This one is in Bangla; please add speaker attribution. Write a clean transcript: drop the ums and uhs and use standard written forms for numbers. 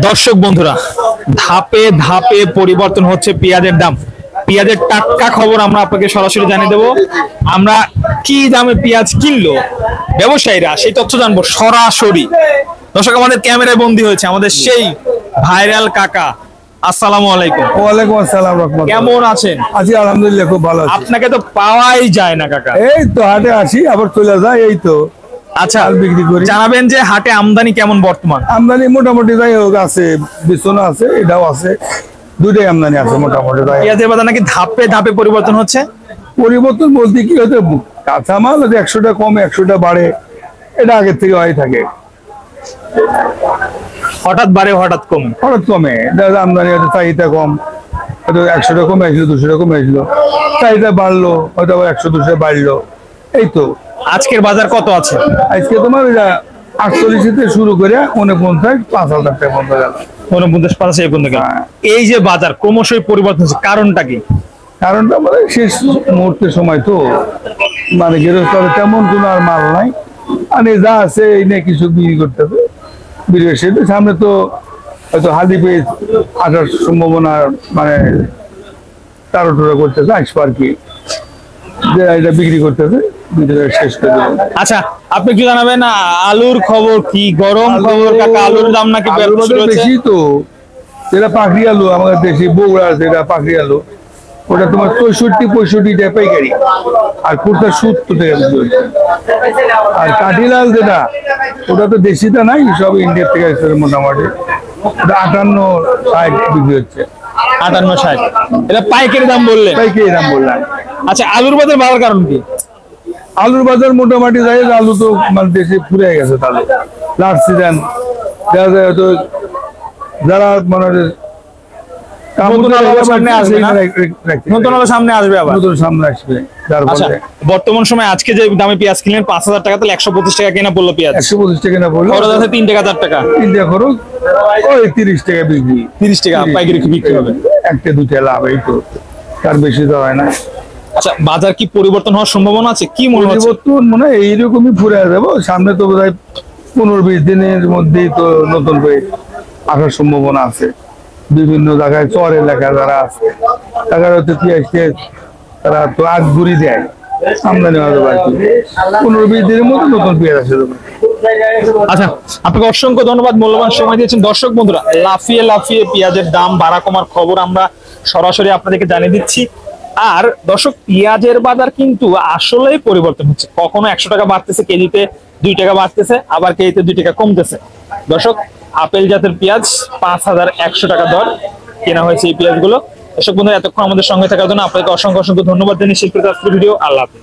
Speaker 1: দর্শক বন্ধুরা, ধাপে ধাপে পরিবর্তন হচ্ছে পেঁয়াজের দাম। পেঁয়াজের টাটকা খবর আমরা আপনাকে সরাসরি জানিয়ে দেবো। আমরা কি দামে পেঁয়াজ কিনলো ব্যবসায়ীরা সেই তথ্য জানবো সরাসরি। দর্শক, আমাদের ক্যামেরায় বন্দী হয়েছে আমাদের সেই ভাইরাল কাকা। আসসালামু আলাইকুম।
Speaker 2: ওয়ালাইকুম আসসালাম রাহমাতুল্লাহ।
Speaker 1: কেমন আছেন?
Speaker 2: আছি আলহামদুলিল্লাহ, খুব ভালো আছি।
Speaker 1: আপনাকে তো পাওয়াই যায় না কাকা।
Speaker 2: এই তো হাটে আসি আবার চলে যায়, এই তো।
Speaker 1: আচ্ছা,
Speaker 2: আর বিক্রি করি।
Speaker 1: জানাবেন যে হাটে আমদানি কেমন বর্তমান?
Speaker 2: আমদানি মোটামুটি যাই হোক আছে, বিছনা আছে, এটাও আছে, দুটাই আমদানি আছে মোটামুটি যাই।
Speaker 1: পেঁয়াজের বাজার নাকি ধাপে ধাপে পরিবর্তন হচ্ছে।
Speaker 2: পরিবর্তন বলতে কি হতে, কাঁচামাল হয়তো 100টা কমে 100টা বাড়ে, এটা আগের থেকে হয় থাকে।
Speaker 1: হঠাৎ বাড়ে হঠাৎ কমে।
Speaker 2: হঠাৎ কমে, আমদানি হয়তো চাহিদা কম, হয়তো 100টা কমে আসলো, 200টা কমে আসলো, চাহিদা বাড়লো, হয়তো 100-200 বাড়লো, এই তো।
Speaker 1: আজকের বাজার কত আছে?
Speaker 2: আজকে তোমার 48 থেকে শুরু করে 49, 5,000 টাকা পর্যন্ত গেল।
Speaker 1: 49-85 পর্যন্ত গেল। এই যে বাজার ক্রমশই পরিবর্তন হচ্ছে, কারণটা কি?
Speaker 2: কারণটা মানে শেষ মুহূর্তের সময় তো, মানে গৃহস্থলে তেমন কোনো আর মাল নাই, মানে যা আছে এই নিয়ে কিছু বিক্রি করতে হবে। সেটা সামনে তো হয়তো হালি পেয়ে আসার সম্ভাবনা, মানে তারা করতেছে, আসবো আর কি, যে এটা বিক্রি করতেছে, শেষ করে দেবো।
Speaker 1: আচ্ছা, আপনি কি জানাবেন আলুর খবর কি? গরম খবর কাকা, আলুর দাম নাকি
Speaker 2: বেশি তো। যেটা পাখরি আলু আমাদের দেশি বগুড়া আছে, এটা পাখরি আলু, ওটা তোমার 64-65 টাকা পাইকারি, আর কুর্তা 70 টাকা বিক্রি হচ্ছে। আর কাঠিলাল যেটা, ওটা তো দেশিটা নাই, সব ইন্ডিয়া থেকে আসছে মোটামুটি, ওটা 58-60 বিক্রি হচ্ছে।
Speaker 1: 58-60 এটা পাইকারি দাম বললেন?
Speaker 2: পাইকারি দাম বললাম।
Speaker 1: আচ্ছা, আলুর বাজার বাড়ার কারণ কি?
Speaker 2: আলুর বাজার মোটামুটি যাই, আলু তো মানে দেশে ফুরে গেছে, তাহলে লাস্ট সিজন দেখা যায় হয়তো যারা মানে সামনে আসবে, আবার নতুন সামনে আসবে।
Speaker 1: বর্তমান সময় আজকে যে দামে পেঁয়াজ কিনলেন 5,000 টাকা, তাহলে 125 টাকা কেনা পড়লো পেঁয়াজ।
Speaker 2: 125 টাকা কেনা পড়লো,
Speaker 1: খরচ আছে 3 টাকা 4 টাকা।
Speaker 2: 3 টাকা খরচ, ওই 30 টাকা বিক্রি।
Speaker 1: 30 টাকা পাইকারি বিক্রি হবে,
Speaker 2: 1-2 লাভ, এই তো, তার বেশি তো হয় না।
Speaker 1: আচ্ছা, বাজার কি পরিবর্তন হওয়ার সম্ভাবনা আছে? কি মনে হচ্ছে?
Speaker 2: পরিবর্তন মনে হয় এইরকমই ফুরে যাবো সামনে, তো বোধহয় 15-20 দিনের মধ্যেই তো নতুন হয়ে আসার সম্ভাবনা আছে। বিভিন্ন জায়গায় চর এলাকা যারা আছে, তারা হয়তো পেঁয়াজকে তারা তো আগ ঘুরি দেয়, আমদানি হবে আর কি। 15-20 দিনের মধ্যে নতুন পেঁয়াজ আসে।
Speaker 1: আচ্ছা, আপনাকে অসংখ্য ধন্যবাদ, মূল্যবান সময় দিয়েছেন। দর্শক বন্ধুরা, লাফিয়ে লাফিয়ে পেঁয়াজের দাম বাড়া কমার খবর আমরা সরাসরি আপনাদেরকে জানিয়ে দিচ্ছি। আর দর্শক, পেঁয়াজের বাজার কিন্তু আসলেই পরিবর্তন হচ্ছে। কখনো 100 টাকা বাড়তেছে কেজিতে, 2 টাকা বাড়তেছে, আবার কেজিতে 2 টাকা কমতেছে। দর্শক, আপেল জাতের পেঁয়াজ 5,100 টাকা দর কেনা হয়েছে এই পেঁয়াজগুলো। দর্শক বন্ধুরা, এতক্ষণ আমাদের সঙ্গে থাকার জন্য আপনাকে অসংখ্য অসংখ্য ধন্যবাদ জানিয়ে শেষ করতে আজকের ভিডিও। আল্লাহ হাফেজ।